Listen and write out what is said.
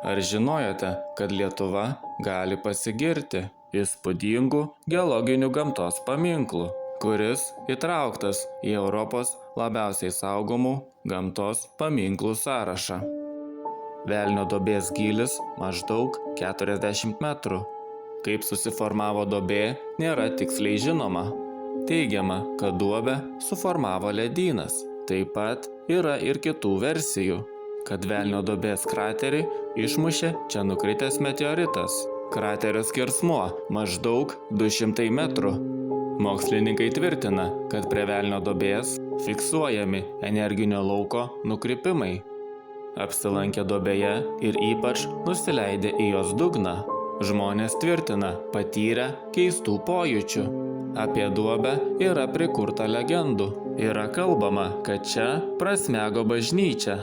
Ar žinojote, kad Lietuva gali pasigirti įspūdingų geologinių gamtos paminklų, kuris įtrauktas į Europos labiausiai saugomų gamtos paminklų sąrašą? Velnio duobės gylis maždaug 40 metrų. Kaip susiformavo duobė, nėra tiksliai žinoma. Teigiama, kad duobę suformavo ledynas. Taip pat yra ir kitų versijų, kad Velnio duobės kraterį išmušė čia nukritęs meteoritas. Kraterio skersmuo maždaug 200 metrų. Mokslininkai tvirtina, kad prie Velnio duobės fiksuojami energinio lauko nukrypimai. Apsilankę duobėje ir ypač nusileidę į jos dugną, žmonės tvirtina patyrę keistų pojūčių. Apie duobę yra prikurta legendų. Yra kalbama, kad čia prasmego bažnyčia.